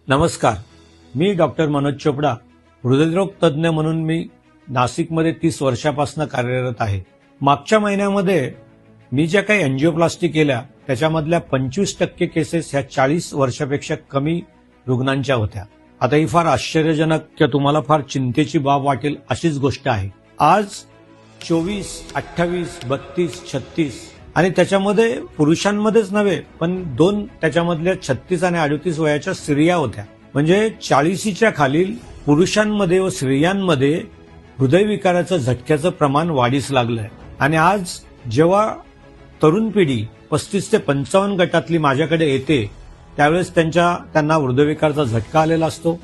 नमस्कार, मी डॉक्टर मनोज चोपडा, हृदयरोग तज्ज्ञ म्हणून मी नाशिकमध्ये 30 वर्षापासून कार्यरत आहे. मागच्या महिन्यामध्ये मी ज्या काही एंजिओप्लास्टी केल्या त्याच्यामधल्या 25% केसेस ह्या 40 वर्षापेक्षा कमी रुग्णांच्या होत्या. आता ही फार आश्चर्यजनक किंवा तुम्हाला फार चिंतेची बाब वाटेल अशीच गोष्ट आहे. आज 24, 28, 32, 36 आणि त्याच्यामध्ये पुरुषांमध्येच नव्हे पण 2 त्याच्यामधल्या 36 आणि 38 वयाच्या स्त्रिया होत्या. म्हणजे 40च्या खालील पुरुषांमध्ये व स्त्रियांमध्ये हृदयविकाराचं झटक्याचं प्रमाण वाढीस लागलंय. आणि आज जेव्हा तरुण पिढी 35 ते 55 गटातली माझ्याकडे येते त्यावेळेस त्यांना हृदयविकाराचा झटका आलेला असतो,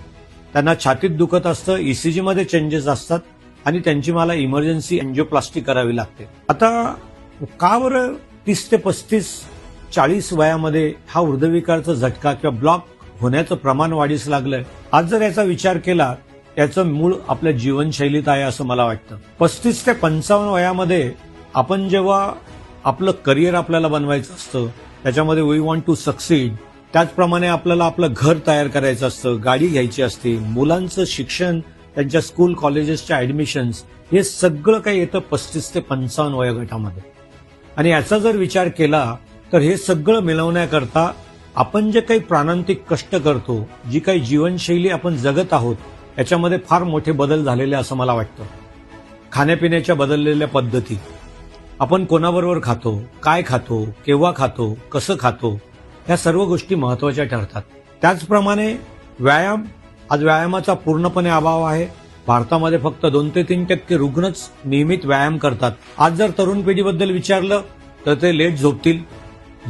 त्यांना छातीत दुखत असतं, ईसीजी मध्ये चेंजेस असतात आणि त्यांची मला इमर्जन्सी एंजिओप्लास्टी करावी लागते. आता का बरं 30 ते 35, 40 वयामध्ये हा हृदयविकाराचा झटका किंवा ब्लॉक होण्याचं प्रमाण वाढीस लागलंय? आज जर याचा विचार केला याचं मूळ आपल्या जीवनशैलीत आहे असं मला वाटतं. 35 ते 55 वयामध्ये आपण जेव्हा आपलं करिअर आपल्याला बनवायचं असतं, त्याच्यामध्ये वी वॉन्ट टू सक्सीड, त्याचप्रमाणे आपल्याला आपलं घर तयार करायचं असतं, गाडी घ्यायची असते, मुलांचं शिक्षण, त्यांच्या स्कूल कॉलेजेसच्या ऍडमिशन्स, हे सगळं काही येतं 35 ते 55 वयोगटामध्ये. आणि याचा जर विचार केला तर हे सगळं मिळवण्याकरता आपण जे काही प्राणांतिक कष्ट करतो, जी काही जीवनशैली आपण जगत आहोत, याच्यामध्ये फार मोठे बदल झालेले असं मला वाटतं. खाण्यापिण्याच्या बदललेल्या पद्धती, आपण कोणाबरोबर खातो, काय खातो, केव्हा खातो, कसं खातो, ह्या सर्व गोष्टी महत्वाच्या ठरतात. त्याचप्रमाणे व्यायाम, आज व्यायामाचा पूर्णपणे अभाव आहे. भारतामध्ये फक्त 2 ते 3% रुग्णच नियमित व्यायाम करतात. आज जर तरुण पिढीबद्दल विचारलं तर ते लेट झोपतील,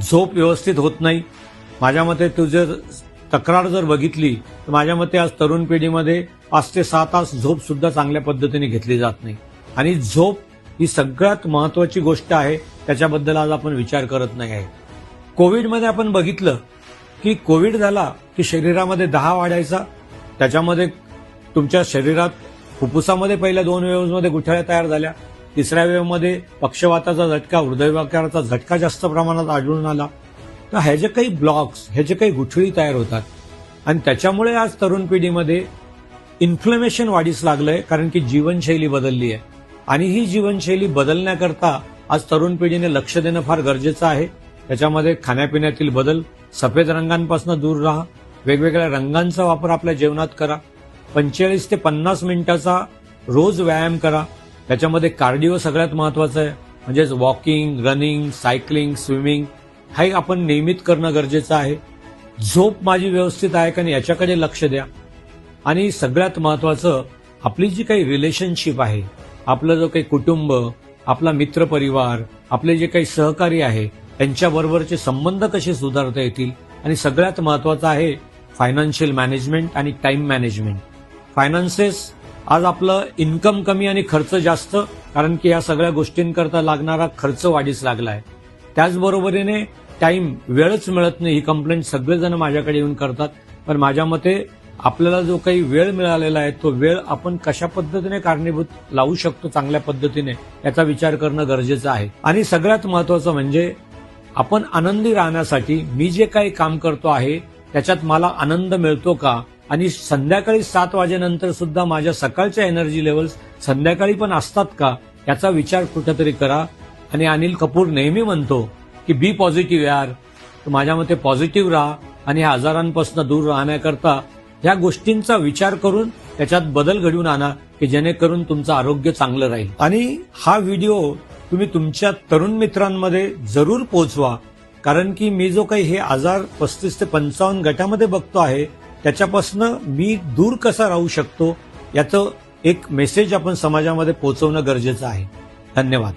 झोप व्यवस्थित होत नाही. माझ्या मते तू जर तक्रार जर बघितली तर माझ्या मते आज तरुण पिढीमध्ये 5 ते 6 तास झोप सुद्धा चांगल्या पद्धतीने घेतली जात नाही. आणि झोप ही सगळ्यात महत्वाची गोष्ट आहे, त्याच्याबद्दल आज आपण विचार करत नाही आहे. कोविडमध्ये आपण बघितलं की कोविड झाला की शरीरामध्ये 10 वाढायचा, त्याच्यामध्ये तुमच्या शरीरात फुफ्फुसामध्ये पहिल्या 2 वेव्हमध्ये गुठळ्या तयार झाल्या, 3ऱ्या वेव्हमध्ये पक्षवाताचा झटका, हृदयविकाराचा झटका जास्त प्रमाणात आढळून आला. तर हे जे काही ब्लॉक्स, हे जे काही गुठळी तयार होतात आणि त्याच्यामुळे आज तरुण पिढीमध्ये इन्फ्लेमेशन वाढीस लागलंय, कारण की जीवनशैली बदलली आहे. आणि ही जीवनशैली बदलण्याकरता आज तरुण पिढीने लक्ष देणं फार गरजेचं आहे. त्याच्यामध्ये खाण्यापिण्यातील बदल, सफेद रंगांपासून दूर राहा, वेगवेगळ्या रंगांचा वापर आपल्या जेवणात करा, 45 ते 50 मिनिटाचा रोज व्यायाम करा. त्याच्यामध्ये कार्डिओ सगळ्यात महत्वाचं आहे, म्हणजेच वॉकिंग, रनिंग, सायकलिंग, स्विमिंग हे आपण नियमित करणं गरजेचं आहे. झोप माझी व्यवस्थित आहे का नाही याच्याकडे लक्ष द्या. आणि सगळ्यात महत्वाचं, आपली जी काही रिलेशनशिप आहे, आपलं जो काही कुटुंब, आपला मित्रपरिवार, आपले जे काही सहकारी आहे, त्यांच्याबरोबरचे संबंध कसे सुधारता येतील. आणि सगळ्यात महत्वाचं आहे फायनान्शियल मॅनेजमेंट आणि टाइम मॅनेजमेंट. फायनान्सेस, आज आपलं इन्कम कमी आणि खर्च जास्त, कारण की या सगळ्या गोष्टींकरता लागणारा खर्च वाढीस लागलाय. त्याचबरोबरीने टाइम, वेळच मिळत नाही, ही कंप्लेंट सगळेजण माझ्याकडे येऊन करतात. पण माझ्या मते आपल्याला जो काही वेळ मिळालेला आहे तो वेळ आपण कशा पद्धतीने कारणीभूत लावू शकतो चांगल्या पद्धतीने, याचा विचार करणं गरजेचं आहे. आणि सगळ्यात महत्वाचं म्हणजे आपण आनंदी राहण्यासाठी मी जे काही काम करतो आहे त्याच्यात मला आनंद मिळतो का, आणि संध्याकाळी 7 वाजेनंतर सुद्धा माझ्या सकाळच्या एनर्जी लेवल्स संध्याकाळी पण असतात का, याचा विचार कुठेतरी करा. आणि अनिल कपूर नेहमी म्हणतो की बी पॉझिटिव्ह यार. तर माझ्या मते पॉझिटिव्ह राहा आणि ह्या आजारांपासून दूर राहण्याकरता ह्या गोष्टींचा विचार करून त्याच्यात बदल घडवून आणा की जेणेकरून तुमचं आरोग्य चांगलं राहील. आणि हा व्हिडिओ तुम्ही तुमच्या तरुण मित्रांमध्ये जरूर पोहोचवा, कारण की मी जो काही हे आजार 35 ते 55 गटामध्ये बघतो आहे त्याच्यापासून मी दूर कसा राहू शकतो याचं एक मेसेज आपण समाजामध्ये पोहोचवणं गरजेचं आहे. धन्यवाद.